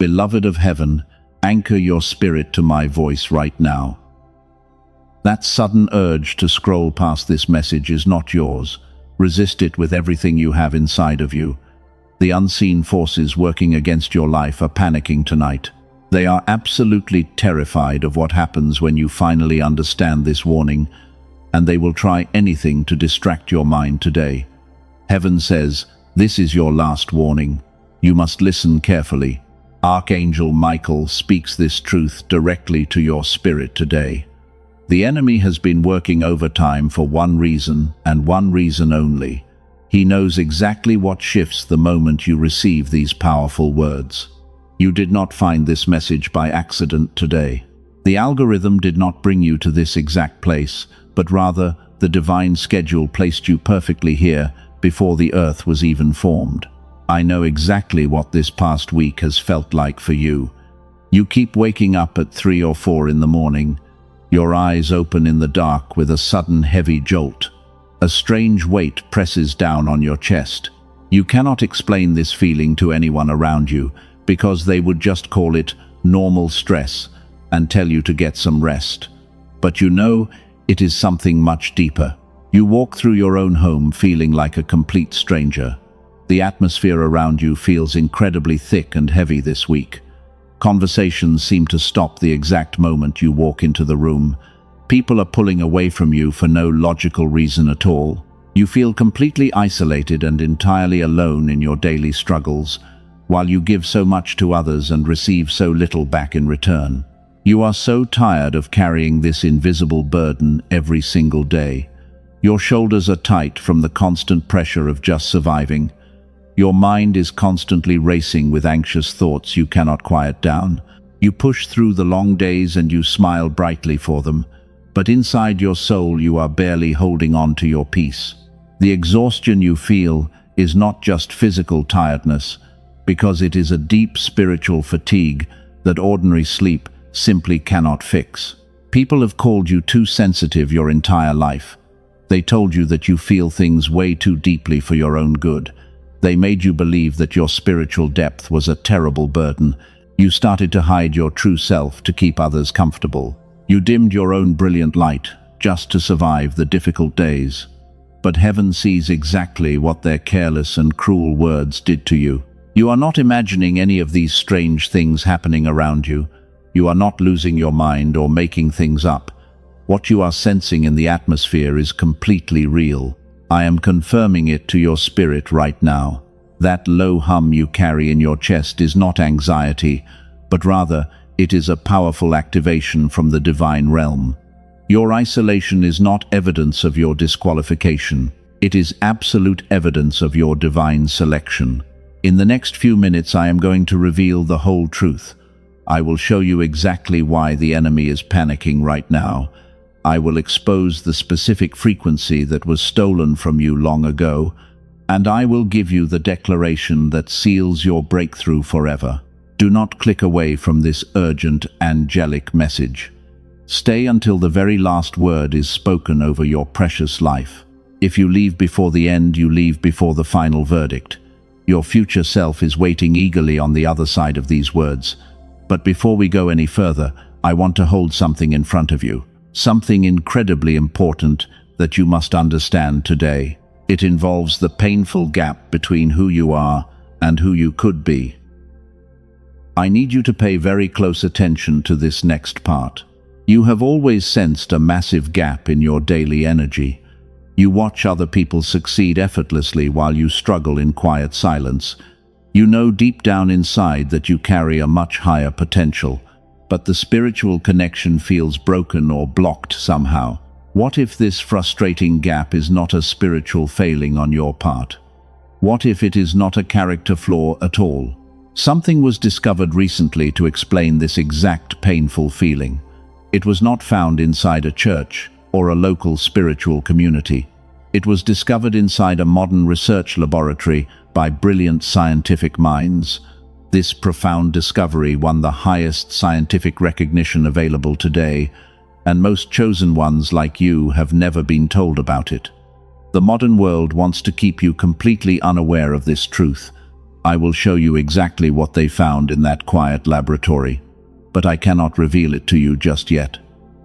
Beloved of heaven, anchor your spirit to my voice right now. That sudden urge to scroll past this message is not yours. Resist it with everything you have inside of you. The unseen forces working against your life are panicking tonight. They are absolutely terrified of what happens when you finally understand this warning, and they will try anything to distract your mind today. Heaven says, this is your last warning. You must listen carefully. Archangel Michael speaks this truth directly to your spirit today. The enemy has been working overtime for one reason, and one reason only. He knows exactly what shifts the moment you receive these powerful words. You did not find this message by accident today. The algorithm did not bring you to this exact place, but rather the divine schedule placed you perfectly here before the earth was even formed. I know exactly what this past week has felt like for you. You keep waking up at 3 or 4 in the morning, your eyes open in the dark with a sudden heavy jolt. A strange weight presses down on your chest. You cannot explain this feeling to anyone around you because they would just call it normal stress and tell you to get some rest. But you know it is something much deeper. You walk through your own home feeling like a complete stranger. The atmosphere around you feels incredibly thick and heavy this week. Conversations seem to stop the exact moment you walk into the room. People are pulling away from you for no logical reason at all. You feel completely isolated and entirely alone in your daily struggles, while you give so much to others and receive so little back in return. You are so tired of carrying this invisible burden every single day. Your shoulders are tight from the constant pressure of just surviving. Your mind is constantly racing with anxious thoughts you cannot quiet down. You push through the long days and you smile brightly for them, but inside your soul you are barely holding on to your peace. The exhaustion you feel is not just physical tiredness, because it is a deep spiritual fatigue that ordinary sleep simply cannot fix. People have called you too sensitive your entire life. They told you that you feel things way too deeply for your own good. They made you believe that your spiritual depth was a terrible burden. You started to hide your true self to keep others comfortable. You dimmed your own brilliant light just to survive the difficult days. But heaven sees exactly what their careless and cruel words did to you. You are not imagining any of these strange things happening around you. You are not losing your mind or making things up. What you are sensing in the atmosphere is completely real. I am confirming it to your spirit right now. That low hum you carry in your chest is not anxiety, but rather it is a powerful activation from the divine realm. Your isolation is not evidence of your disqualification. It is absolute evidence of your divine selection. In the next few minutes I am going to reveal the whole truth. I will show you exactly why the enemy is panicking right now. I will expose the specific frequency that was stolen from you long ago, and I will give you the declaration that seals your breakthrough forever. Do not click away from this urgent, angelic message. Stay until the very last word is spoken over your precious life. If you leave before the end, you leave before the final verdict. Your future self is waiting eagerly on the other side of these words. But before we go any further, I want to hold something in front of you. Something incredibly important that you must understand today. It involves the painful gap between who you are and who you could be. I need you to pay very close attention to this next part. You have always sensed a massive gap in your daily energy. You watch other people succeed effortlessly while you struggle in quiet silence. You know deep down inside that you carry a much higher potential, but the spiritual connection feels broken or blocked somehow. What if this frustrating gap is not a spiritual failing on your part? What if it is not a character flaw at all? Something was discovered recently to explain this exact painful feeling. It was not found inside a church or a local spiritual community. It was discovered inside a modern research laboratory by brilliant scientific minds. This profound discovery won the highest scientific recognition available today, and most chosen ones like you have never been told about it. The modern world wants to keep you completely unaware of this truth, I will show you exactly what they found in that quiet laboratory, but I cannot reveal it to you just yet.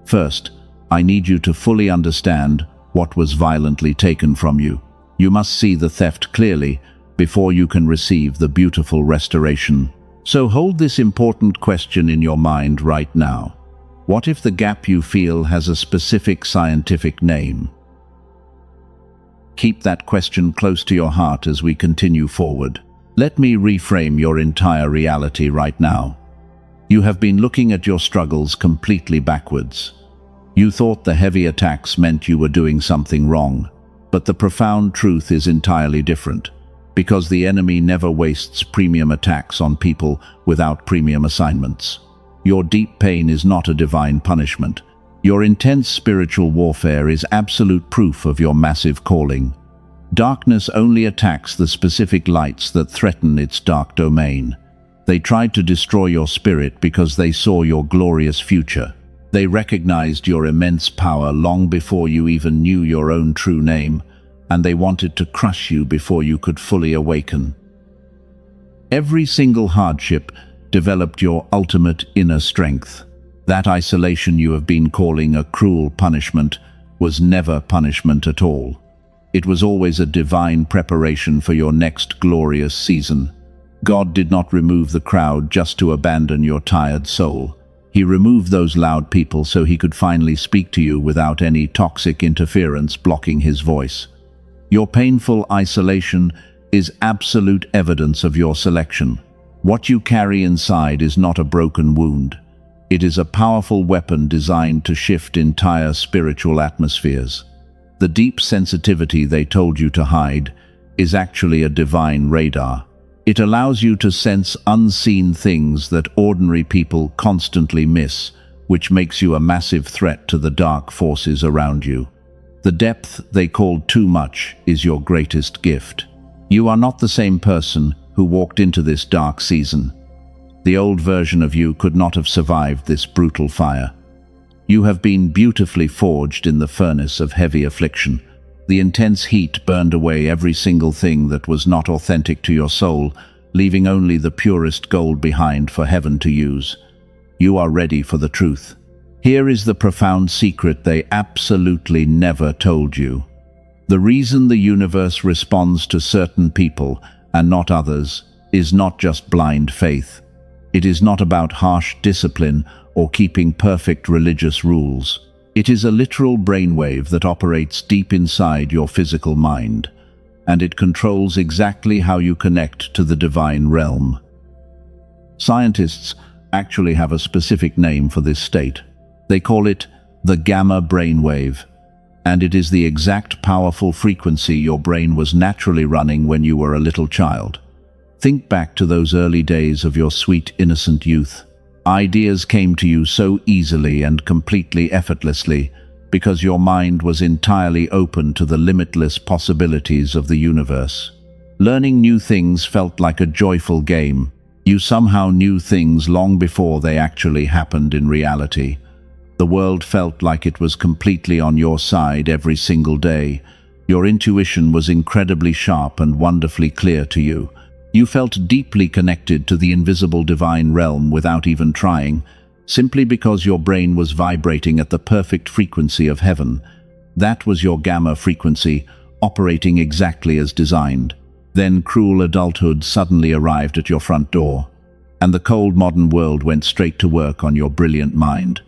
First, I need you to fully understand what was violently taken from you. You must see the theft clearly before you can receive the beautiful restoration. So hold this important question in your mind right now. What if the gap you feel has a specific scientific name? Keep that question close to your heart as we continue forward. Let me reframe your entire reality right now. You have been looking at your struggles completely backwards. You thought the heavy attacks meant you were doing something wrong, but the profound truth is entirely different, because the enemy never wastes premium attacks on people without premium assignments. Your deep pain is not a divine punishment. Your intense spiritual warfare is absolute proof of your massive calling. Darkness only attacks the specific lights that threaten its dark domain. They tried to destroy your spirit because they saw your glorious future. They recognized your immense power long before you even knew your own true name, and they wanted to crush you before you could fully awaken. Every single hardship developed your ultimate inner strength. That isolation you have been calling a cruel punishment was never punishment at all. It was always a divine preparation for your next glorious season. God did not remove the crowd just to abandon your tired soul. He removed those loud people so he could finally speak to you without any toxic interference blocking his voice. Your painful isolation is absolute evidence of your selection. What you carry inside is not a broken wound. It is a powerful weapon designed to shift entire spiritual atmospheres. The deep sensitivity they told you to hide is actually a divine radar. It allows you to sense unseen things that ordinary people constantly miss, which makes you a massive threat to the dark forces around you. The depth they called too much is your greatest gift. You are not the same person who walked into this dark season. The old version of you could not have survived this brutal fire. You have been beautifully forged in the furnace of heavy affliction. The intense heat burned away every single thing that was not authentic to your soul, leaving only the purest gold behind for heaven to use. You are ready for the truth. Here is the profound secret they absolutely never told you. The reason the universe responds to certain people and not others is not just blind faith. It is not about harsh discipline or keeping perfect religious rules. It is a literal brainwave that operates deep inside your physical mind, and it controls exactly how you connect to the divine realm. Scientists actually have a specific name for this state. They call it the gamma brainwave, and it is the exact powerful frequency your brain was naturally running when you were a little child. Think back to those early days of your sweet, innocent youth. Ideas came to you so easily and completely effortlessly because your mind was entirely open to the limitless possibilities of the universe. Learning new things felt like a joyful game. You somehow knew things long before they actually happened in reality. The world felt like it was completely on your side every single day. Your intuition was incredibly sharp and wonderfully clear to you. You felt deeply connected to the invisible divine realm without even trying, simply because your brain was vibrating at the perfect frequency of heaven. That was your gamma frequency, operating exactly as designed. Then cruel adulthood suddenly arrived at your front door, and the cold modern world went straight to work on your brilliant mind.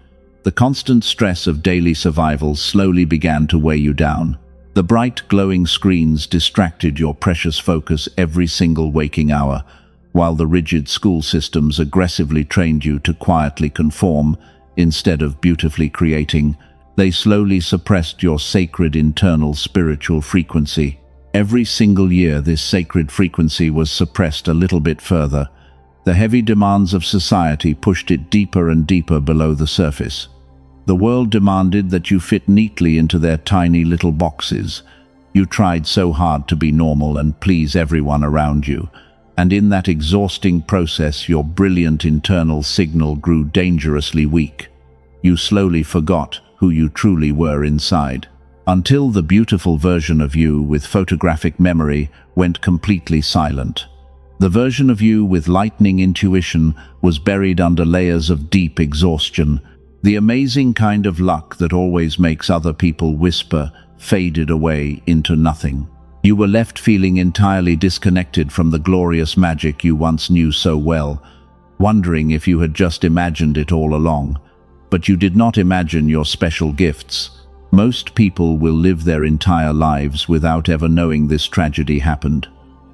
The constant stress of daily survival slowly began to weigh you down. The bright, glowing screens distracted your precious focus every single waking hour, while the rigid school systems aggressively trained you to quietly conform instead of beautifully creating. They slowly suppressed your sacred internal spiritual frequency. Every single year, this sacred frequency was suppressed a little bit further. The heavy demands of society pushed it deeper and deeper below the surface. The world demanded that you fit neatly into their tiny little boxes. You tried so hard to be normal and please everyone around you, and in that exhausting process your brilliant internal signal grew dangerously weak. You slowly forgot who you truly were inside, until the beautiful version of you with photographic memory went completely silent. The version of you with lightning intuition was buried under layers of deep exhaustion. The amazing kind of luck that always makes other people whisper faded away into nothing. You were left feeling entirely disconnected from the glorious magic you once knew so well, wondering if you had just imagined it all along. But you did not imagine your special gifts. Most people will live their entire lives without ever knowing this tragedy happened.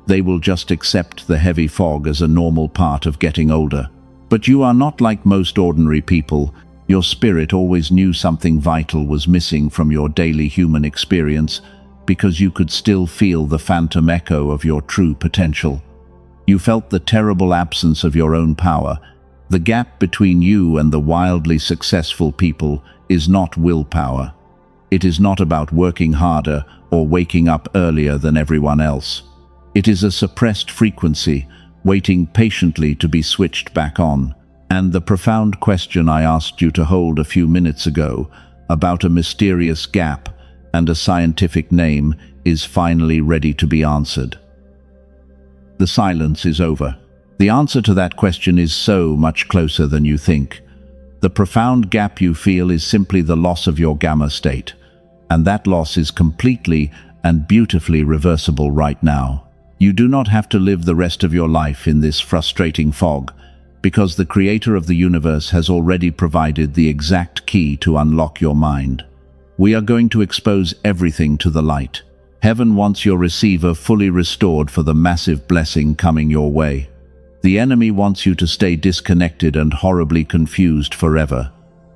They will just accept the heavy fog as a normal part of getting older. But you are not like most ordinary people. Your spirit always knew something vital was missing from your daily human experience, because you could still feel the phantom echo of your true potential. You felt the terrible absence of your own power. The gap between you and the wildly successful people is not willpower. It is not about working harder or waking up earlier than everyone else. It is a suppressed frequency, waiting patiently to be switched back on. And the profound question I asked you to hold a few minutes ago, about a mysterious gap and a scientific name, is finally ready to be answered. The silence is over. The answer to that question is so much closer than you think. The profound gap you feel is simply the loss of your gamma state, and that loss is completely and beautifully reversible right now. You do not have to live the rest of your life in this frustrating fog, because the creator of the universe has already provided the exact key to unlock your mind. We are going to expose everything to the light. Heaven wants your receiver fully restored for the massive blessing coming your way. The enemy wants you to stay disconnected and horribly confused forever.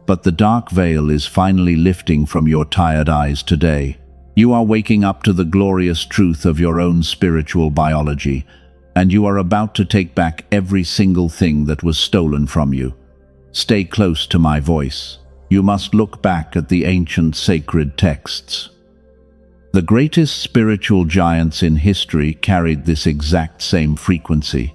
But the dark veil is finally lifting from your tired eyes today. You are waking up to the glorious truth of your own spiritual biology, and you are about to take back every single thing that was stolen from you. Stay close to my voice. You must look back at the ancient sacred texts. The greatest spiritual giants in history carried this exact same frequency.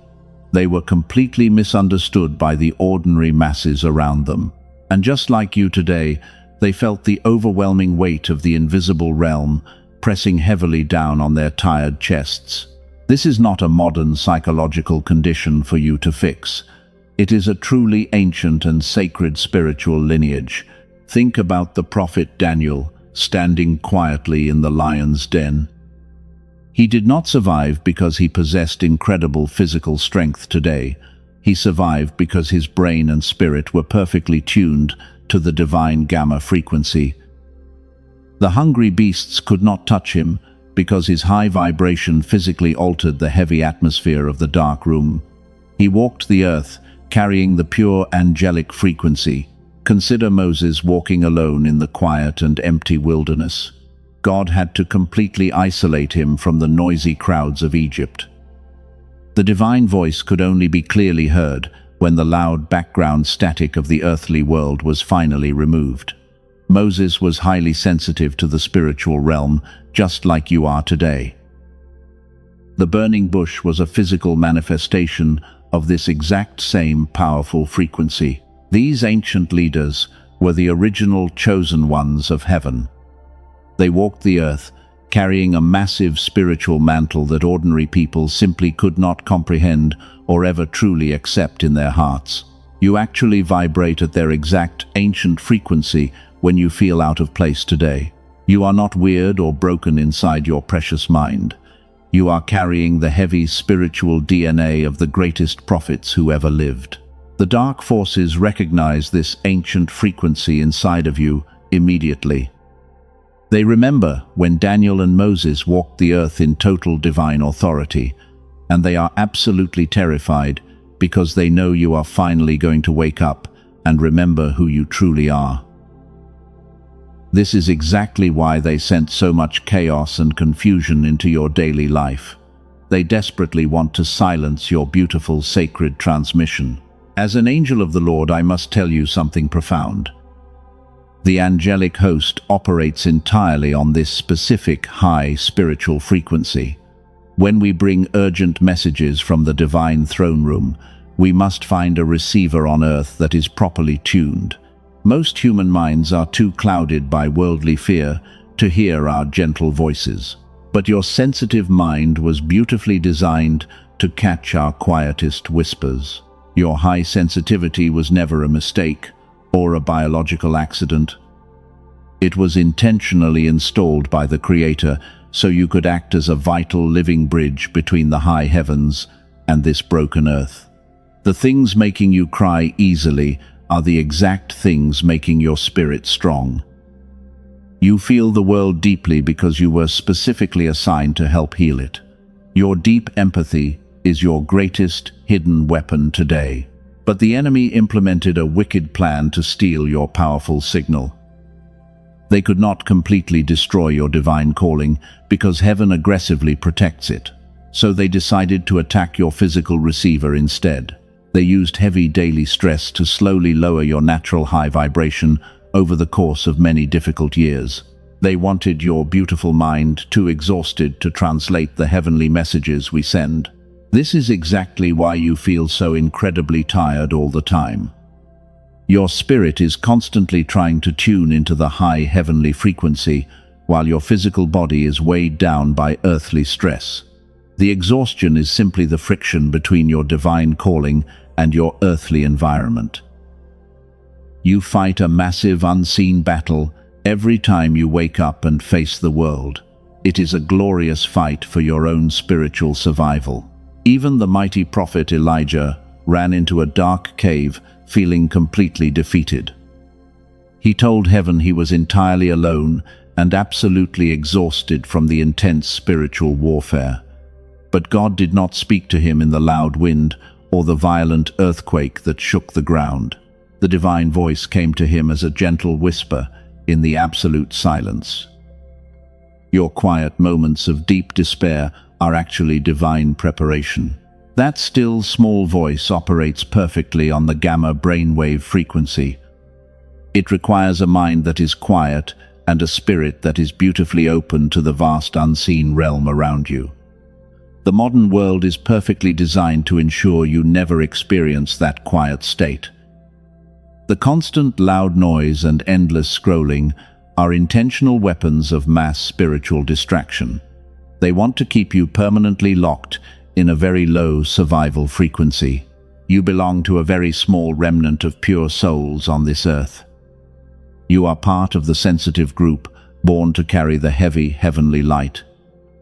They were completely misunderstood by the ordinary masses around them. And just like you today, they felt the overwhelming weight of the invisible realm pressing heavily down on their tired chests. This is not a modern psychological condition for you to fix. It is a truly ancient and sacred spiritual lineage. Think about the prophet Daniel, standing quietly in the lion's den. He did not survive because he possessed incredible physical strength today. He survived because his brain and spirit were perfectly tuned to the divine gamma frequency. The hungry beasts could not touch him because his high vibration physically altered the heavy atmosphere of the dark room. He walked the earth, carrying the pure angelic frequency. Consider Moses walking alone in the quiet and empty wilderness. God had to completely isolate him from the noisy crowds of Egypt. The divine voice could only be clearly heard when the loud background static of the earthly world was finally removed. Moses was highly sensitive to the spiritual realm, just like you are today. The burning bush was a physical manifestation of this exact same powerful frequency. These ancient leaders were the original chosen ones of heaven. They walked the earth, carrying a massive spiritual mantle that ordinary people simply could not comprehend or ever truly accept in their hearts. You actually vibrate at their exact ancient frequency when you feel out of place today. You are not weird or broken inside your precious mind. You are carrying the heavy spiritual DNA of the greatest prophets who ever lived. The dark forces recognize this ancient frequency inside of you immediately. They remember when Daniel and Moses walked the earth in total divine authority, and they are absolutely terrified because they know you are finally going to wake up and remember who you truly are. This is exactly why they sent so much chaos and confusion into your daily life. They desperately want to silence your beautiful sacred transmission. As an angel of the Lord, I must tell you something profound. The angelic host operates entirely on this specific high spiritual frequency. When we bring urgent messages from the divine throne room, we must find a receiver on earth that is properly tuned. Most human minds are too clouded by worldly fear to hear our gentle voices. But your sensitive mind was beautifully designed to catch our quietest whispers. Your high sensitivity was never a mistake or a biological accident. It was intentionally installed by the Creator so you could act as a vital living bridge between the high heavens and this broken earth. The things making you cry easily are the exact things making your spirit strong. You feel the world deeply because you were specifically assigned to help heal it. Your deep empathy is your greatest hidden weapon today. But the enemy implemented a wicked plan to steal your powerful signal. They could not completely destroy your divine calling because heaven aggressively protects it. So they decided to attack your physical receiver instead. They used heavy daily stress to slowly lower your natural high vibration over the course of many difficult years. They wanted your beautiful mind too exhausted to translate the heavenly messages we send. This is exactly why you feel so incredibly tired all the time. Your spirit is constantly trying to tune into the high heavenly frequency, while your physical body is weighed down by earthly stress. The exhaustion is simply the friction between your divine calling and your earthly environment. You fight a massive unseen battle every time you wake up and face the world. It is a glorious fight for your own spiritual survival. Even the mighty prophet Elijah ran into a dark cave feeling completely defeated. He told heaven he was entirely alone and absolutely exhausted from the intense spiritual warfare. But God did not speak to him in the loud wind or the violent earthquake that shook the ground. The divine voice came to him as a gentle whisper in the absolute silence. Your quiet moments of deep despair are actually divine preparation. That still, small voice operates perfectly on the gamma brainwave frequency. It requires a mind that is quiet and a spirit that is beautifully open to the vast unseen realm around you. The modern world is perfectly designed to ensure you never experience that quiet state. The constant loud noise and endless scrolling are intentional weapons of mass spiritual distraction. They want to keep you permanently locked in a very low survival frequency. You belong to a very small remnant of pure souls on this earth. You are part of the sensitive group, born to carry the heavy heavenly light.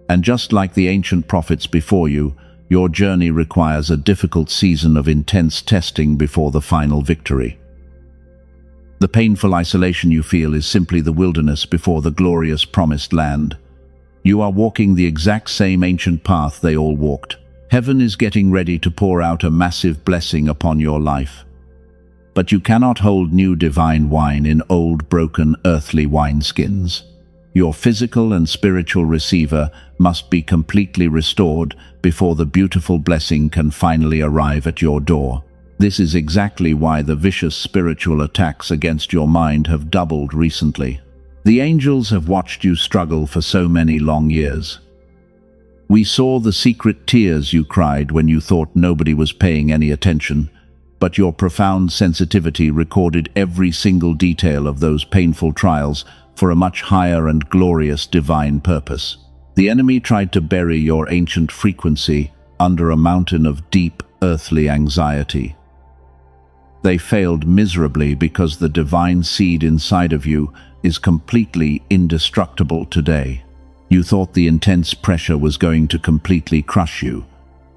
And just like the ancient prophets before you, your journey requires a difficult season of intense testing before the final victory. The painful isolation you feel is simply the wilderness before the glorious promised land. You are walking the exact same ancient path they all walked. Heaven is getting ready to pour out a massive blessing upon your life. But you cannot hold new divine wine in old, broken, earthly wineskins. Your physical and spiritual receiver must be completely restored before the beautiful blessing can finally arrive at your door. This is exactly why the vicious spiritual attacks against your mind have doubled recently. The angels have watched you struggle for so many long years. We saw the secret tears you cried when you thought nobody was paying any attention, but your profound sensitivity recorded every single detail of those painful trials for a much higher and glorious divine purpose. The enemy tried to bury your ancient frequency under a mountain of deep earthly anxiety. They failed miserably because the divine seed inside of you is completely indestructible today. You thought the intense pressure was going to completely crush you.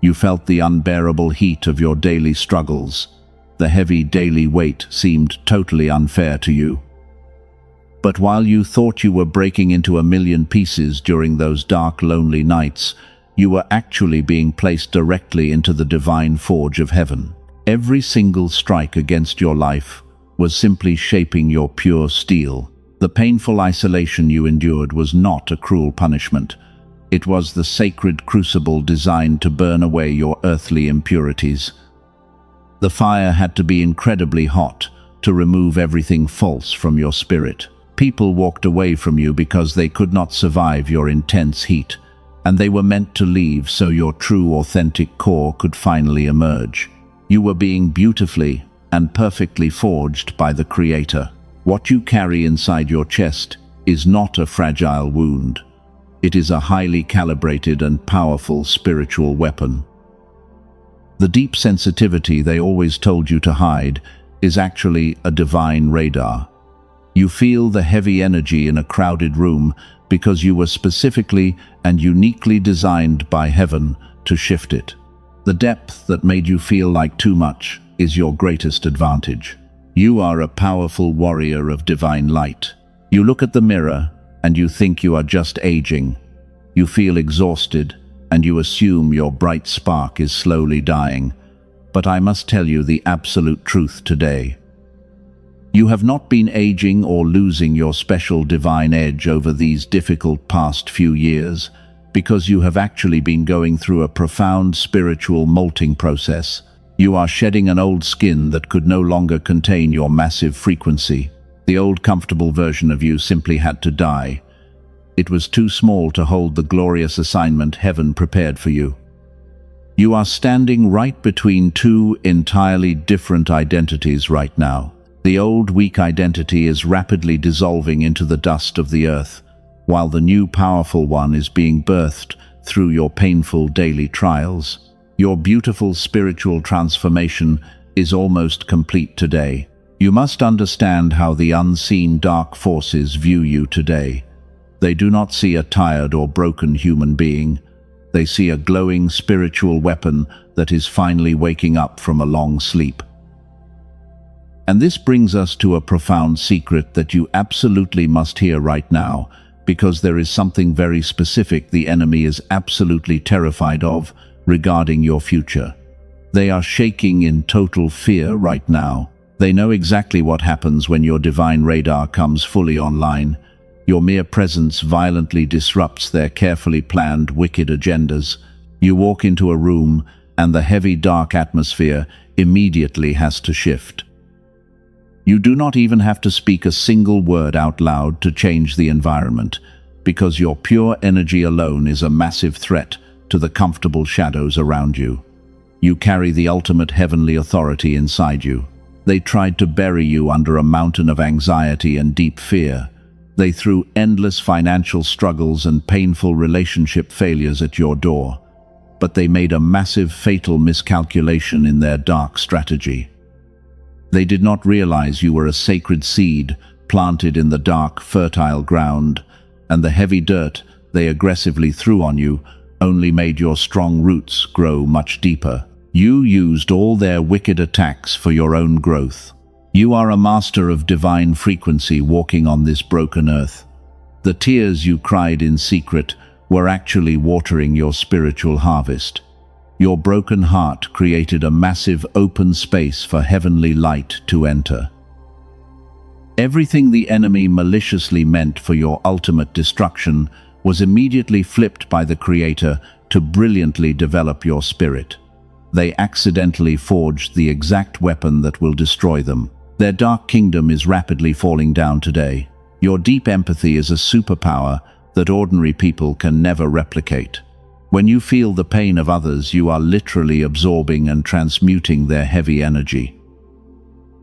You felt the unbearable heat of your daily struggles. The heavy daily weight seemed totally unfair to you. But while you thought you were breaking into a million pieces during those dark, lonely nights, you were actually being placed directly into the divine forge of heaven. Every single strike against your life was simply shaping your pure steel. The painful isolation you endured was not a cruel punishment. It was the sacred crucible designed to burn away your earthly impurities. The fire had to be incredibly hot to remove everything false from your spirit. People walked away from you because they could not survive your intense heat, and they were meant to leave so your true, authentic core could finally emerge. You were being beautifully and perfectly forged by the Creator. What you carry inside your chest is not a fragile wound. It is a highly calibrated and powerful spiritual weapon. The deep sensitivity they always told you to hide is actually a divine radar. You feel the heavy energy in a crowded room because you were specifically and uniquely designed by heaven to shift it. The depth that made you feel like too much is your greatest advantage. You are a powerful warrior of divine light. You look at the mirror and you think you are just aging. You feel exhausted and you assume your bright spark is slowly dying. But I must tell you the absolute truth today. You have not been aging or losing your special divine edge over these difficult past few years, because you have actually been going through a profound spiritual molting process. You are shedding an old skin that could no longer contain your massive frequency. The old comfortable version of you simply had to die. It was too small to hold the glorious assignment heaven prepared for you. You are standing right between two entirely different identities right now. The old weak identity is rapidly dissolving into the dust of the earth, while the new powerful one is being birthed through your painful daily trials. Your beautiful spiritual transformation is almost complete today. You must understand how the unseen dark forces view you today. They do not see a tired or broken human being. They see a glowing spiritual weapon that is finally waking up from a long sleep. And this brings us to a profound secret that you absolutely must hear right now, because there is something very specific the enemy is absolutely terrified of regarding your future. They are shaking in total fear right now. They know exactly what happens when your divine radar comes fully online. Your mere presence violently disrupts their carefully planned wicked agendas. You walk into a room and the heavy dark atmosphere immediately has to shift. You do not even have to speak a single word out loud to change the environment, because your pure energy alone is a massive threat to the comfortable shadows around you. You carry the ultimate heavenly authority inside you. They tried to bury you under a mountain of anxiety and deep fear. They threw endless financial struggles and painful relationship failures at your door. But they made a massive fatal miscalculation in their dark strategy. They did not realize you were a sacred seed planted in the dark, fertile ground, and the heavy dirt they aggressively threw on you only made your strong roots grow much deeper. You used all their wicked attacks for your own growth. You are a master of divine frequency walking on this broken earth. The tears you cried in secret were actually watering your spiritual harvest. Your broken heart created a massive open space for heavenly light to enter. Everything the enemy maliciously meant for your ultimate destruction was immediately flipped by the Creator to brilliantly develop your spirit. They accidentally forged the exact weapon that will destroy them. Their dark kingdom is rapidly falling down today. Your deep empathy is a superpower that ordinary people can never replicate. When you feel the pain of others, you are literally absorbing and transmuting their heavy energy.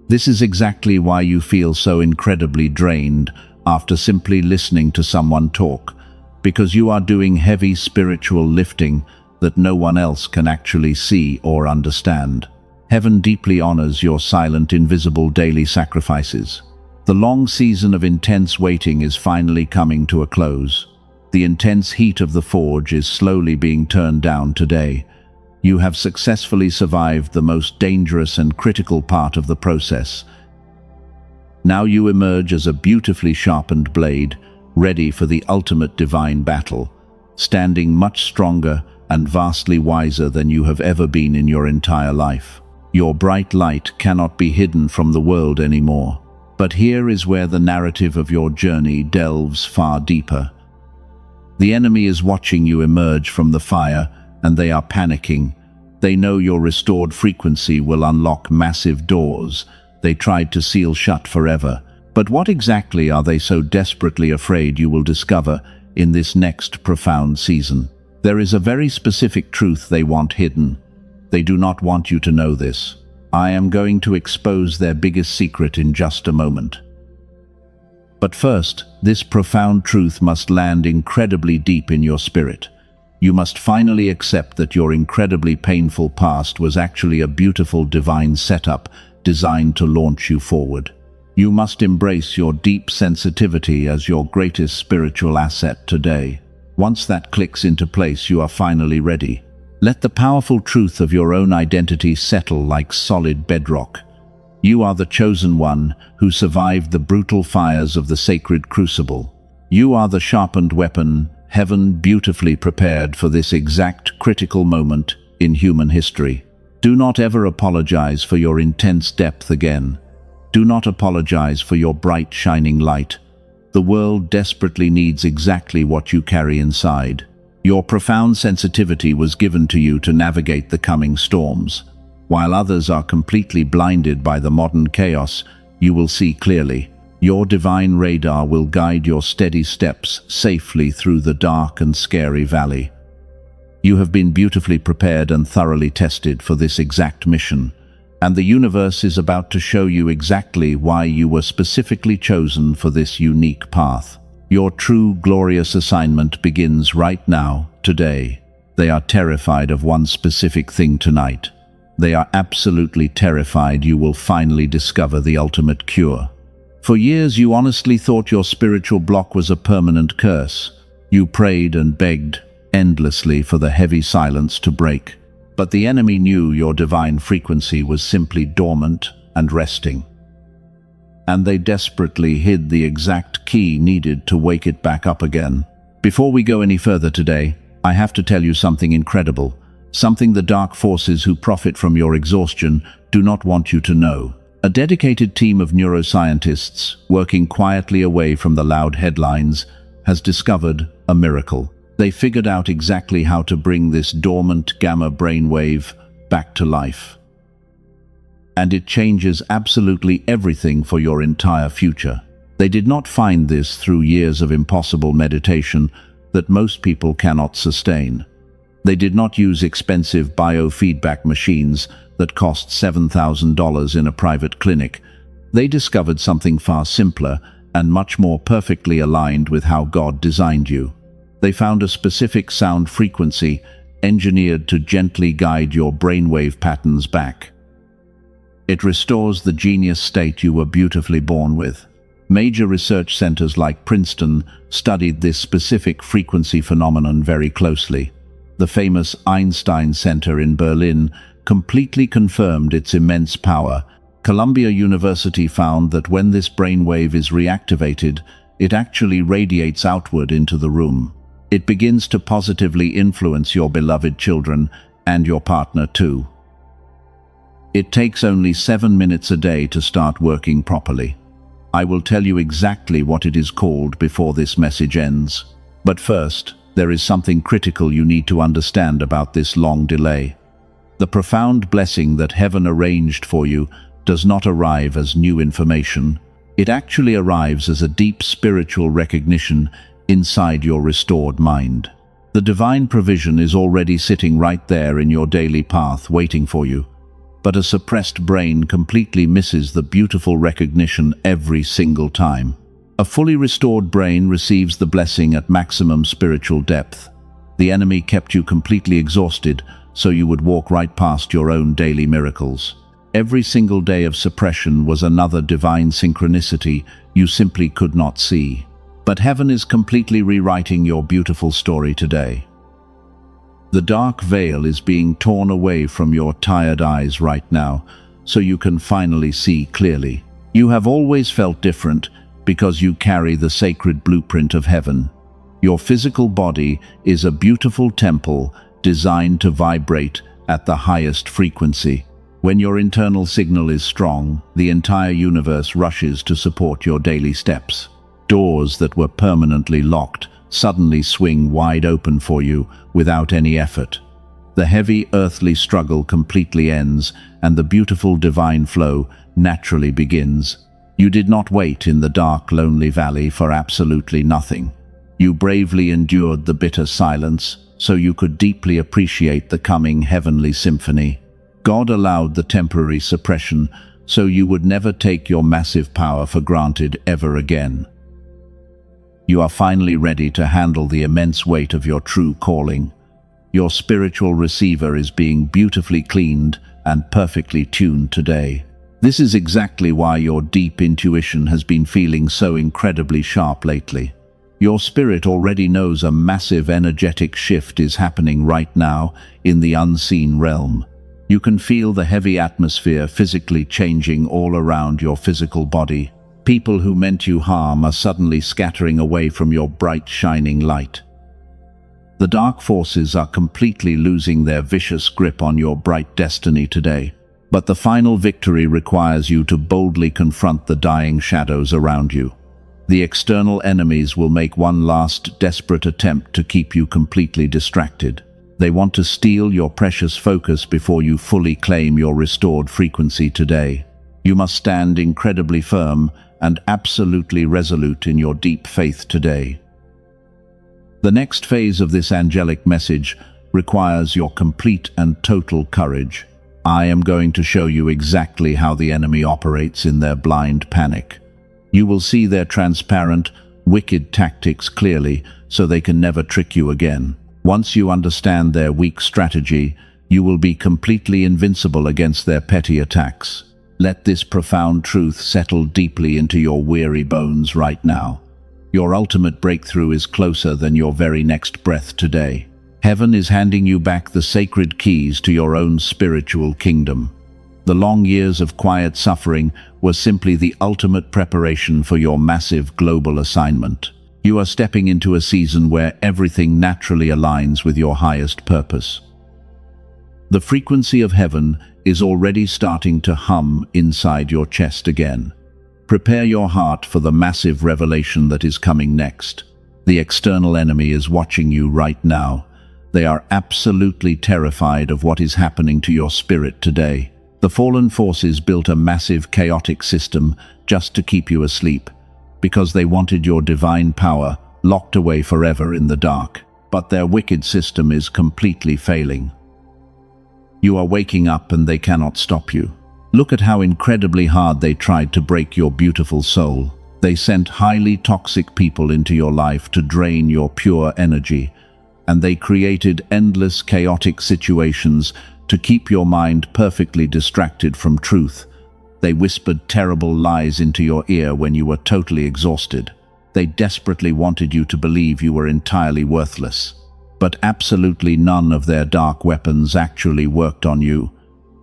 This is exactly why you feel so incredibly drained after simply listening to someone talk, because you are doing heavy spiritual lifting that no one else can actually see or understand. Heaven deeply honors your silent, invisible daily sacrifices. The long season of intense waiting is finally coming to a close. The intense heat of the forge is slowly being turned down today. You have successfully survived the most dangerous and critical part of the process. Now you emerge as a beautifully sharpened blade, ready for the ultimate divine battle, standing much stronger and vastly wiser than you have ever been in your entire life. Your bright light cannot be hidden from the world anymore. But here is where the narrative of your journey delves far deeper. The enemy is watching you emerge from the fire, and they are panicking. They know your restored frequency will unlock massive doors they tried to seal shut forever. But what exactly are they so desperately afraid you will discover in this next profound season? There is a very specific truth they want hidden. They do not want you to know this. I am going to expose their biggest secret in just a moment. But first, this profound truth must land incredibly deep in your spirit. You must finally accept that your incredibly painful past was actually a beautiful divine setup designed to launch you forward. You must embrace your deep sensitivity as your greatest spiritual asset today. Once that clicks into place, you are finally ready. Let the powerful truth of your own identity settle like solid bedrock. You are the chosen one who survived the brutal fires of the sacred crucible. You are the sharpened weapon heaven beautifully prepared for this exact critical moment in human history. Do not ever apologize for your intense depth again. Do not apologize for your bright, shining light. The world desperately needs exactly what you carry inside. Your profound sensitivity was given to you to navigate the coming storms. While others are completely blinded by the modern chaos, you will see clearly. Your divine radar will guide your steady steps safely through the dark and scary valley. You have been beautifully prepared and thoroughly tested for this exact mission, and the universe is about to show you exactly why you were specifically chosen for this unique path. Your true, glorious assignment begins right now, today. They are terrified of one specific thing tonight. They are absolutely terrified you will finally discover the ultimate cure. For years you honestly thought your spiritual block was a permanent curse. You prayed and begged endlessly for the heavy silence to break. But the enemy knew your divine frequency was simply dormant and resting. And they desperately hid the exact key needed to wake it back up again. Before we go any further today, I have to tell you something incredible. Something the dark forces who profit from your exhaustion do not want you to know. A dedicated team of neuroscientists, working quietly away from the loud headlines, has discovered a miracle. They figured out exactly how to bring this dormant gamma brainwave back to life. And it changes absolutely everything for your entire future. They did not find this through years of impossible meditation that most people cannot sustain. They did not use expensive biofeedback machines that cost $7,000 in a private clinic. They discovered something far simpler and much more perfectly aligned with how God designed you. They found a specific sound frequency engineered to gently guide your brainwave patterns back. It restores the genius state you were beautifully born with. Major research centers like Princeton studied this specific frequency phenomenon very closely. The famous Einstein Center in Berlin completely confirmed its immense power. Columbia University found that when this brainwave is reactivated, it actually radiates outward into the room. It begins to positively influence your beloved children and your partner too. It takes only 7 minutes a day to start working properly. I will tell you exactly what it is called before this message ends. But first, there is something critical you need to understand about this long delay. The profound blessing that heaven arranged for you does not arrive as new information. It actually arrives as a deep spiritual recognition inside your restored mind. The divine provision is already sitting right there in your daily path waiting for you. But a suppressed brain completely misses the beautiful recognition every single time. A fully restored brain receives the blessing at maximum spiritual depth. The enemy kept you completely exhausted, so you would walk right past your own daily miracles. Every single day of suppression was another divine synchronicity you simply could not see. But heaven is completely rewriting your beautiful story today. The dark veil is being torn away from your tired eyes right now, so you can finally see clearly. You have always felt different because you carry the sacred blueprint of heaven. Your physical body is a beautiful temple designed to vibrate at the highest frequency. When your internal signal is strong, the entire universe rushes to support your daily steps. Doors that were permanently locked suddenly swing wide open for you without any effort. The heavy earthly struggle completely ends, and the beautiful divine flow naturally begins. You did not wait in the dark, lonely valley for absolutely nothing. You bravely endured the bitter silence so you could deeply appreciate the coming heavenly symphony. God allowed the temporary suppression so you would never take your massive power for granted ever again. You are finally ready to handle the immense weight of your true calling. Your spiritual receiver is being beautifully cleaned and perfectly tuned today. This is exactly why your deep intuition has been feeling so incredibly sharp lately. Your spirit already knows a massive energetic shift is happening right now in the unseen realm. You can feel the heavy atmosphere physically changing all around your physical body. People who meant you harm are suddenly scattering away from your bright, shining light. The dark forces are completely losing their vicious grip on your bright destiny today. But the final victory requires you to boldly confront the dying shadows around you. The external enemies will make one last desperate attempt to keep you completely distracted. They want to steal your precious focus before you fully claim your restored frequency today. You must stand incredibly firm and absolutely resolute in your deep faith today. The next phase of this angelic message requires your complete and total courage. I am going to show you exactly how the enemy operates in their blind panic. You will see their transparent, wicked tactics clearly, so they can never trick you again. Once you understand their weak strategy, you will be completely invincible against their petty attacks. Let this profound truth settle deeply into your weary bones right now. Your ultimate breakthrough is closer than your very next breath today. Heaven is handing you back the sacred keys to your own spiritual kingdom. The long years of quiet suffering were simply the ultimate preparation for your massive global assignment. You are stepping into a season where everything naturally aligns with your highest purpose. The frequency of heaven is already starting to hum inside your chest again. Prepare your heart for the massive revelation that is coming next. The external enemy is watching you right now. They are absolutely terrified of what is happening to your spirit today. The fallen forces built a massive chaotic system just to keep you asleep, because they wanted your divine power locked away forever in the dark. But their wicked system is completely failing. You are waking up and they cannot stop you. Look at how incredibly hard they tried to break your beautiful soul. They sent highly toxic people into your life to drain your pure energy, and they created endless chaotic situations to keep your mind perfectly distracted from truth. They whispered terrible lies into your ear when you were totally exhausted. They desperately wanted you to believe you were entirely worthless. But absolutely none of their dark weapons actually worked on you.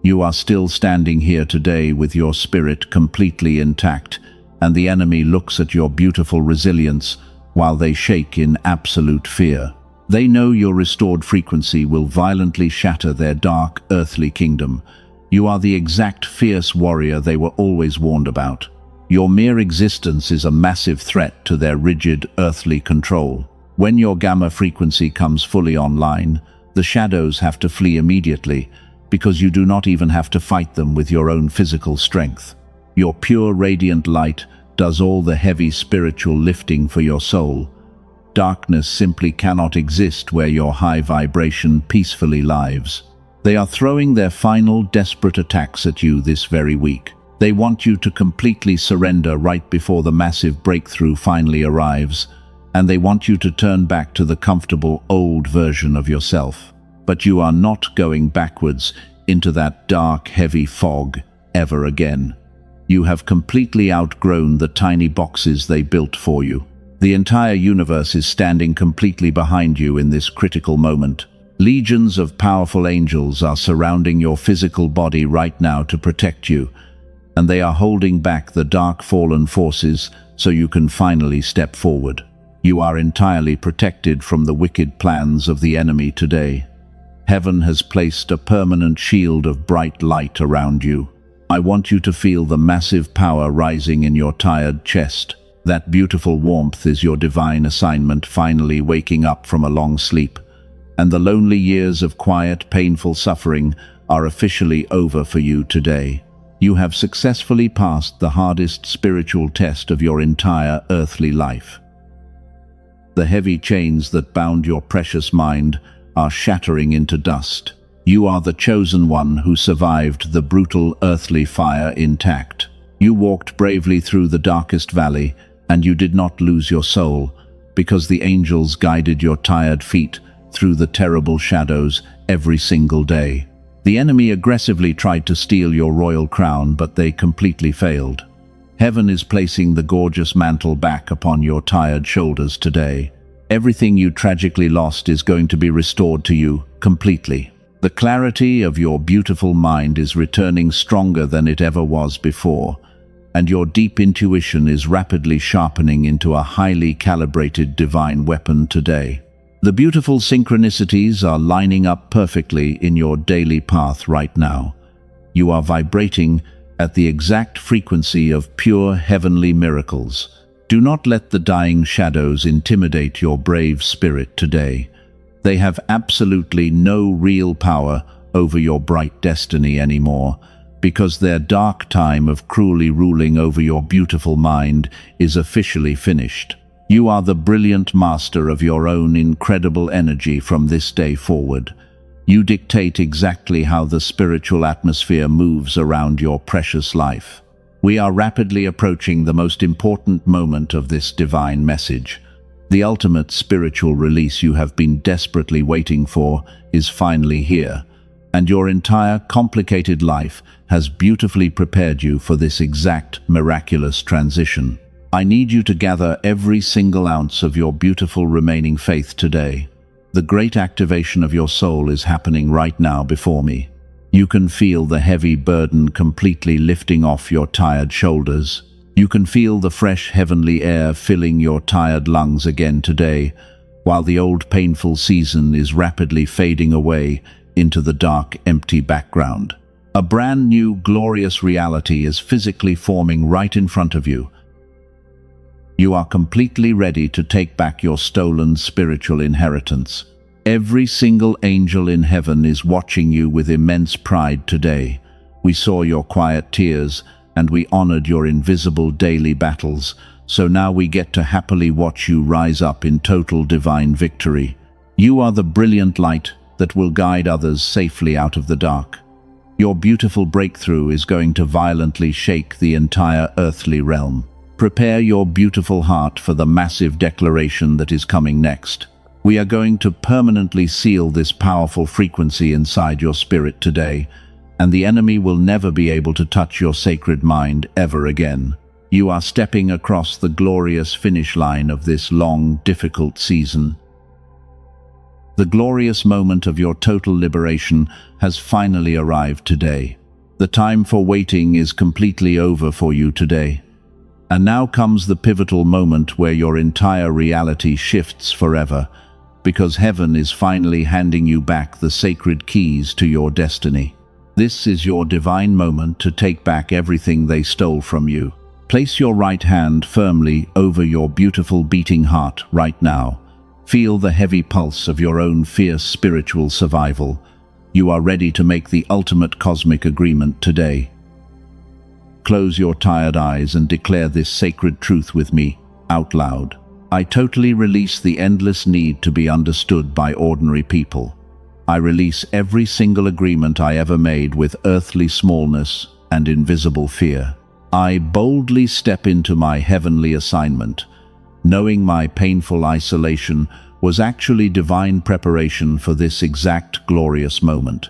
You are still standing here today with your spirit completely intact, and the enemy looks at your beautiful resilience while they shake in absolute fear. They know your restored frequency will violently shatter their dark, earthly kingdom. You are the exact fierce warrior they were always warned about. Your mere existence is a massive threat to their rigid, earthly control. When your gamma frequency comes fully online, the shadows have to flee immediately, because you do not even have to fight them with your own physical strength. Your pure, radiant light does all the heavy spiritual lifting for your soul. Darkness simply cannot exist where your high vibration peacefully lives. They are throwing their final desperate attacks at you this very week. They want you to completely surrender right before the massive breakthrough finally arrives, and they want you to turn back to the comfortable old version of yourself. But you are not going backwards into that dark, heavy fog ever again. You have completely outgrown the tiny boxes they built for you. The entire universe is standing completely behind you in this critical moment. Legions of powerful angels are surrounding your physical body right now to protect you, and they are holding back the dark fallen forces so you can finally step forward. You are entirely protected from the wicked plans of the enemy today. Heaven has placed a permanent shield of bright light around you. I want you to feel the massive power rising in your tired chest. That beautiful warmth is your divine assignment finally waking up from a long sleep. And the lonely years of quiet, painful suffering are officially over for you today. You have successfully passed the hardest spiritual test of your entire earthly life. The heavy chains that bound your precious mind are shattering into dust. You are the chosen one who survived the brutal earthly fire intact. You walked bravely through the darkest valley, and you did not lose your soul, because the angels guided your tired feet through the terrible shadows every single day. The enemy aggressively tried to steal your royal crown, but they completely failed. Heaven is placing the gorgeous mantle back upon your tired shoulders today. Everything you tragically lost is going to be restored to you completely. The clarity of your beautiful mind is returning stronger than it ever was before, and your deep intuition is rapidly sharpening into a highly calibrated divine weapon today. The beautiful synchronicities are lining up perfectly in your daily path right now. You are vibrating at the exact frequency of pure heavenly miracles. Do not let the dying shadows intimidate your brave spirit today. They have absolutely no real power over your bright destiny anymore, because their dark time of cruelly ruling over your beautiful mind is officially finished. You are the brilliant master of your own incredible energy from this day forward. You dictate exactly how the spiritual atmosphere moves around your precious life. We are rapidly approaching the most important moment of this divine message. The ultimate spiritual release you have been desperately waiting for is finally here, and your entire complicated life has beautifully prepared you for this exact miraculous transition. I need you to gather every single ounce of your beautiful remaining faith today. The great activation of your soul is happening right now before me. You can feel the heavy burden completely lifting off your tired shoulders. You can feel the fresh heavenly air filling your tired lungs again today, while the old painful season is rapidly fading away into the dark, empty background. A brand new, glorious reality is physically forming right in front of you. You are completely ready to take back your stolen spiritual inheritance. Every single angel in heaven is watching you with immense pride today. We saw your quiet tears, and we honored your invisible daily battles, so now we get to happily watch you rise up in total divine victory. You are the brilliant light that will guide others safely out of the dark. Your beautiful breakthrough is going to violently shake the entire earthly realm. Prepare your beautiful heart for the massive declaration that is coming next. We are going to permanently seal this powerful frequency inside your spirit today, and the enemy will never be able to touch your sacred mind ever again. You are stepping across the glorious finish line of this long, difficult season. The glorious moment of your total liberation has finally arrived today. The time for waiting is completely over for you today. And now comes the pivotal moment where your entire reality shifts forever, because heaven is finally handing you back the sacred keys to your destiny. This is your divine moment to take back everything they stole from you. Place your right hand firmly over your beautiful beating heart right now. Feel the heavy pulse of your own fierce spiritual survival. You are ready to make the ultimate cosmic agreement today. Close your tired eyes and declare this sacred truth with me, out loud. I totally release the endless need to be understood by ordinary people. I release every single agreement I ever made with earthly smallness and invisible fear. I boldly step into my heavenly assignment, knowing my painful isolation was actually divine preparation for this exact glorious moment.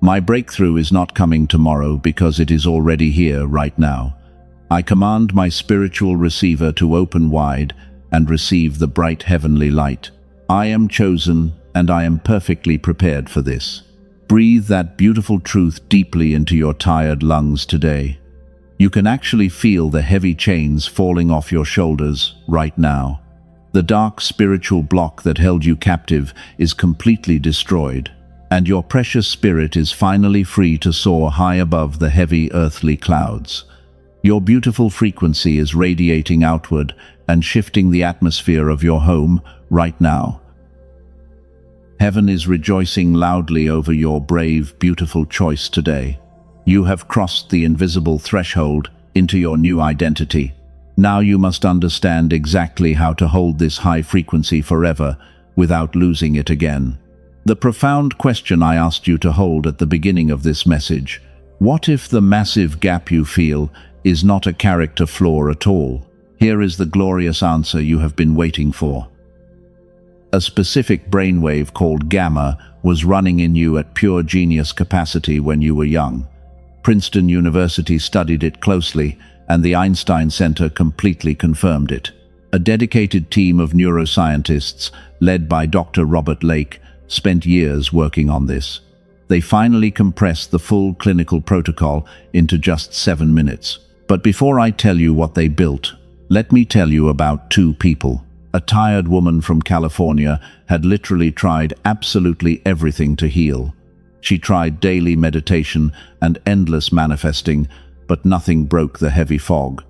My breakthrough is not coming tomorrow because it is already here right now. I command my spiritual receiver to open wide and receive the bright heavenly light. I am chosen and I am perfectly prepared for this. Breathe that beautiful truth deeply into your tired lungs today. You can actually feel the heavy chains falling off your shoulders right now. The dark spiritual block that held you captive is completely destroyed, and your precious spirit is finally free to soar high above the heavy earthly clouds. Your beautiful frequency is radiating outward and shifting the atmosphere of your home right now. Heaven is rejoicing loudly over your brave, beautiful choice today. You have crossed the invisible threshold into your new identity. Now you must understand exactly how to hold this high frequency forever without losing it again. The profound question I asked you to hold at the beginning of this message: what if the massive gap you feel is not a character flaw at all? Here is the glorious answer you have been waiting for. A specific brainwave called gamma was running in you at pure genius capacity when you were young. Princeton University studied it closely, and the Einstein Center completely confirmed it. A dedicated team of neuroscientists, led by Dr. Robert Lake, spent years working on this. They finally compressed the full clinical protocol into just 7 minutes. But before I tell you what they built, let me tell you about two people. A tired woman from California had literally tried absolutely everything to heal. She tried daily meditation and endless manifesting, but nothing broke the heavy fog.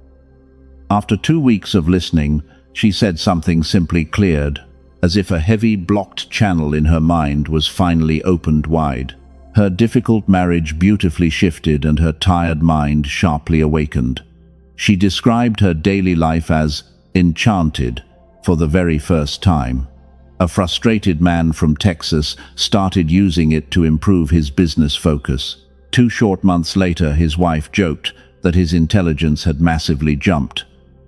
After 2 weeks of listening, she said something simply cleared, as if a heavy blocked channel in her mind was finally opened wide. Her difficult marriage beautifully shifted and her tired mind sharply awakened. She described her daily life as enchanted for the very first time. A frustrated man from Texas started using it to improve his business focus. 2 short months later, his wife joked that his intelligence had massively jumped.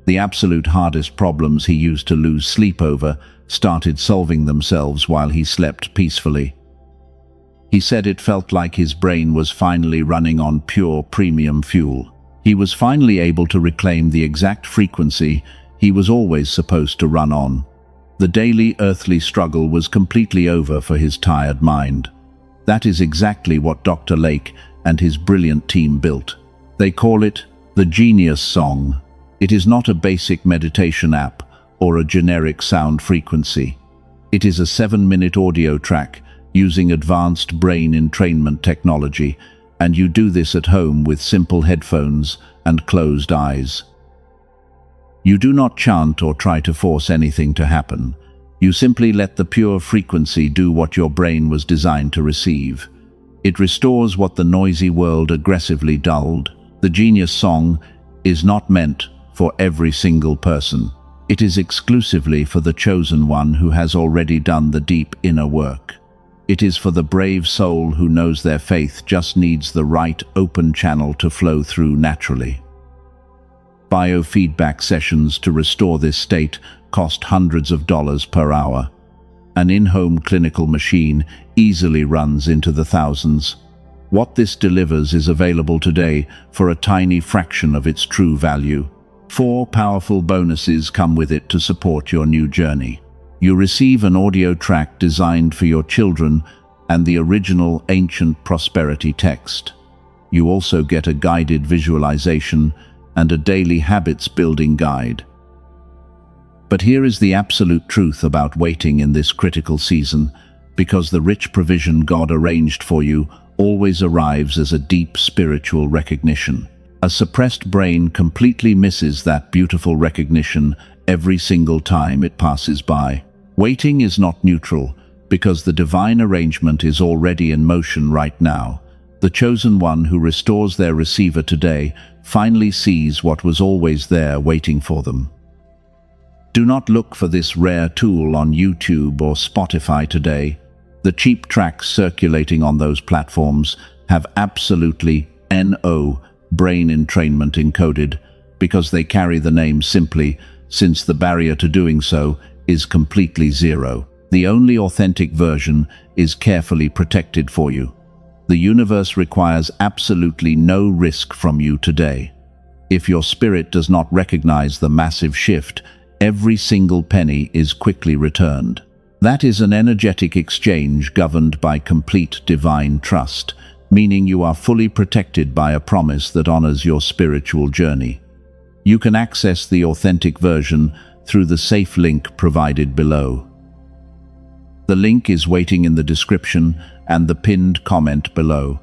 The absolute hardest problems he used to lose sleep over started solving themselves while he slept peacefully. He said it felt like his brain was finally running on pure premium fuel. He was finally able to reclaim the exact frequency he was always supposed to run on. The daily earthly struggle was completely over for his tired mind. That is exactly what Dr. Lake and his brilliant team built. They call it the Genius Song. It is not a basic meditation app or a generic sound frequency. It is a 7-minute audio track using advanced brain entrainment technology, and you do this at home with simple headphones and closed eyes. You do not chant or try to force anything to happen. You simply let the pure frequency do what your brain was designed to receive. It restores what the noisy world aggressively dulled. The Genius Song is not meant for every single person. It is exclusively for the chosen one who has already done the deep inner work. It is for the brave soul who knows their faith just needs the right open channel to flow through naturally. Biofeedback sessions to restore this state cost hundreds of dollars per hour. An in-home clinical machine easily runs into the thousands. What this delivers is available today for a tiny fraction of its true value. 4 powerful bonuses come with it to support your new journey. You receive an audio track designed for your children and the original ancient prosperity text. You also get a guided visualization and a daily habits building guide. But here is the absolute truth about waiting in this critical season, because the rich provision God arranged for you always arrives as a deep spiritual recognition. A suppressed brain completely misses that beautiful recognition every single time it passes by. Waiting is not neutral, because the divine arrangement is already in motion right now. The chosen one who restores their receiver today finally sees what was always there waiting for them. Do not look for this rare tool on YouTube or Spotify today. The cheap tracks circulating on those platforms have absolutely no brain entrainment encoded, because they carry the name simply, since the barrier to doing so is completely zero. The only authentic version is carefully protected for you. The universe requires absolutely no risk from you today. If your spirit does not recognize the massive shift, every single penny is quickly returned. That is an energetic exchange governed by complete divine trust, meaning you are fully protected by a promise that honors your spiritual journey. You can access the authentic version through the safe link provided below. The link is waiting in the description and the pinned comment below.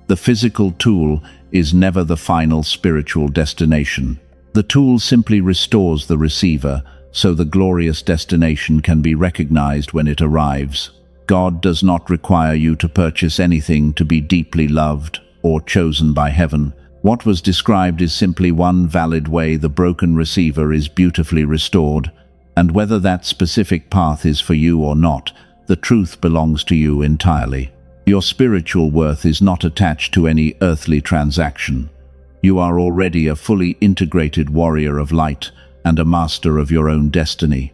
The physical tool is never the final spiritual destination. The tool simply restores the receiver, so the glorious destination can be recognized when it arrives. God does not require you to purchase anything to be deeply loved or chosen by heaven. What was described is simply one valid way the broken receiver is beautifully restored, and whether that specific path is for you or not, the truth belongs to you entirely. Your spiritual worth is not attached to any earthly transaction. You are already a fully integrated warrior of light and a master of your own destiny.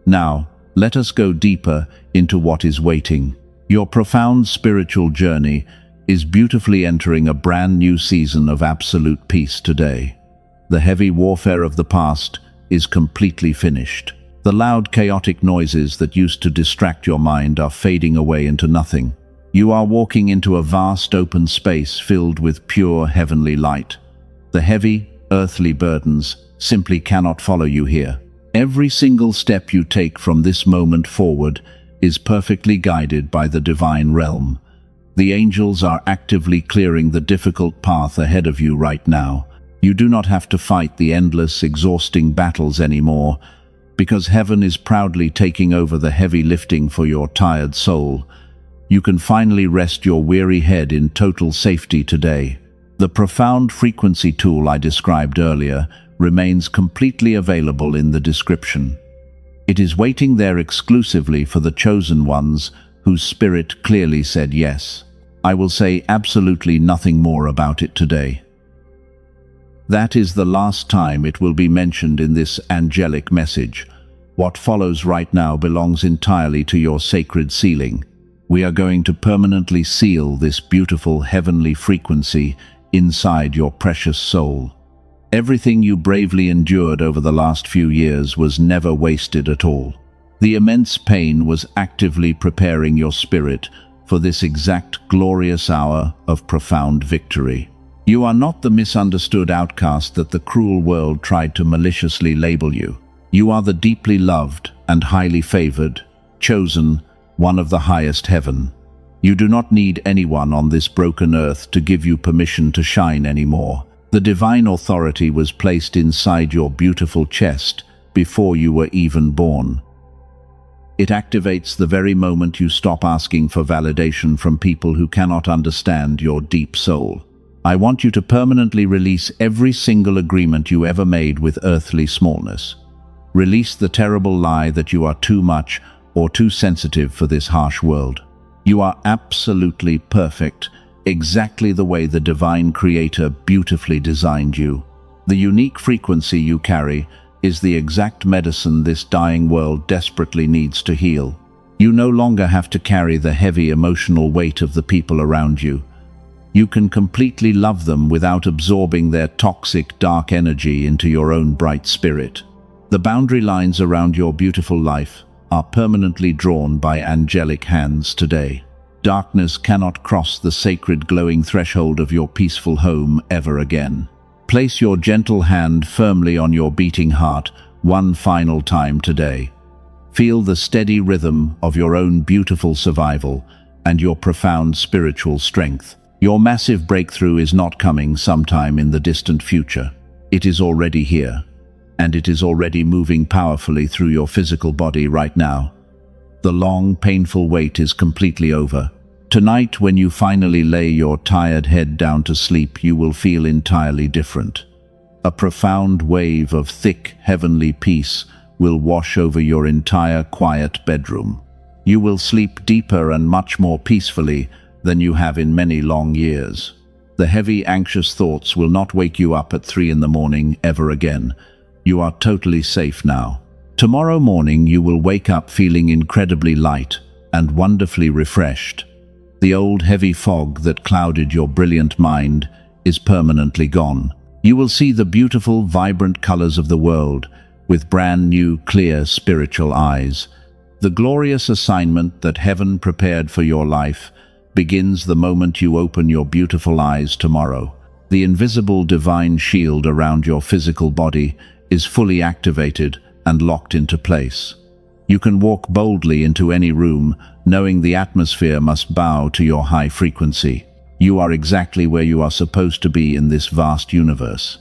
Now, Let us go deeper into what is waiting. Your profound spiritual journey is beautifully entering a brand new season of absolute peace today. The heavy warfare of the past is completely finished. The loud, chaotic noises that used to distract your mind are fading away into nothing. You are walking into a vast open space filled with pure heavenly light. The heavy, earthly burdens simply cannot follow you here. Every single step you take from this moment forward is perfectly guided by the divine realm. The angels are actively clearing the difficult path ahead of you right now. You do not have to fight the endless, exhausting battles anymore, because heaven is proudly taking over the heavy lifting for your tired soul. You can finally rest your weary head in total safety today. The profound frequency tool I described earlier remains completely available in the description. It is waiting there exclusively for the chosen ones whose spirit clearly said yes. I will say absolutely nothing more about it today. That is the last time it will be mentioned in this angelic message. What follows right now belongs entirely to your sacred sealing. We are going to permanently seal this beautiful heavenly frequency inside your precious soul. Everything you bravely endured over the last few years was never wasted at all. The immense pain was actively preparing your spirit for this exact glorious hour of profound victory. You are not the misunderstood outcast that the cruel world tried to maliciously label you. You are the deeply loved and highly favored, chosen, one of the highest heaven. You do not need anyone on this broken earth to give you permission to shine anymore. The divine authority was placed inside your beautiful chest before you were even born. It activates the very moment you stop asking for validation from people who cannot understand your deep soul. I want you to permanently release every single agreement you ever made with earthly smallness. Release the terrible lie that you are too much or too sensitive for this harsh world. You are absolutely perfect, exactly the way the divine creator beautifully designed you. The unique frequency you carry is the exact medicine this dying world desperately needs to heal. You no longer have to carry the heavy emotional weight of the people around you. You can completely love them without absorbing their toxic, dark energy into your own bright spirit. The boundary lines around your beautiful life are permanently drawn by angelic hands today. Darkness cannot cross the sacred glowing threshold of your peaceful home ever again. Place your gentle hand firmly on your beating heart one final time today. Feel the steady rhythm of your own beautiful survival and your profound spiritual strength. Your massive breakthrough is not coming sometime in the distant future. It is already here, and it is already moving powerfully through your physical body right now. The long, painful wait is completely over. Tonight, when you finally lay your tired head down to sleep, you will feel entirely different. A profound wave of thick, heavenly peace will wash over your entire quiet bedroom. You will sleep deeper and much more peacefully than you have in many long years. The heavy, anxious thoughts will not wake you up at 3 in the morning ever again. You are totally safe now. Tomorrow morning you will wake up feeling incredibly light and wonderfully refreshed. The old heavy fog that clouded your brilliant mind is permanently gone. You will see the beautiful, vibrant colors of the world with brand new, clear, spiritual eyes. The glorious assignment that heaven prepared for your life begins the moment you open your beautiful eyes tomorrow. The invisible divine shield around your physical body is fully activated and locked into place. You can walk boldly into any room, knowing the atmosphere must bow to your high frequency. You are exactly where you are supposed to be in this vast universe.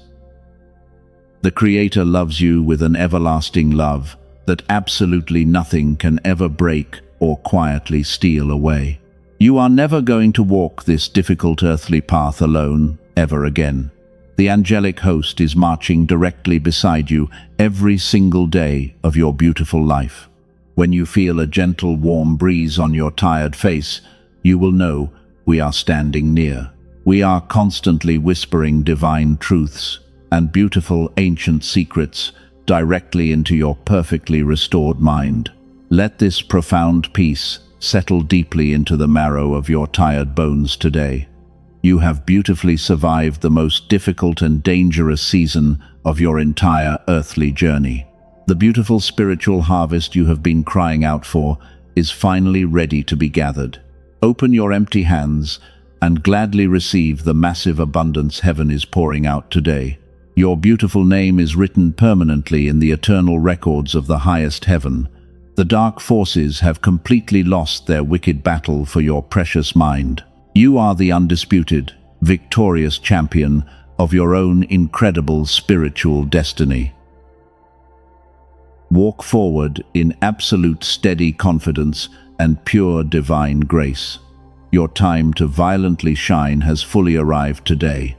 The Creator loves you with an everlasting love that absolutely nothing can ever break or quietly steal away. You are never going to walk this difficult earthly path alone ever again. The angelic host is marching directly beside you every single day of your beautiful life. When you feel a gentle, warm breeze on your tired face, you will know we are standing near. We are constantly whispering divine truths and beautiful ancient secrets directly into your perfectly restored mind. Let this profound peace settle deeply into the marrow of your tired bones today. You have beautifully survived the most difficult and dangerous season of your entire earthly journey. The beautiful spiritual harvest you have been crying out for is finally ready to be gathered. Open your empty hands and gladly receive the massive abundance heaven is pouring out today. Your beautiful name is written permanently in the eternal records of the highest heaven. The dark forces have completely lost their wicked battle for your precious mind. You are the undisputed, victorious champion of your own incredible spiritual destiny. Walk forward in absolute steady confidence and pure divine grace. Your time to violently shine has fully arrived today.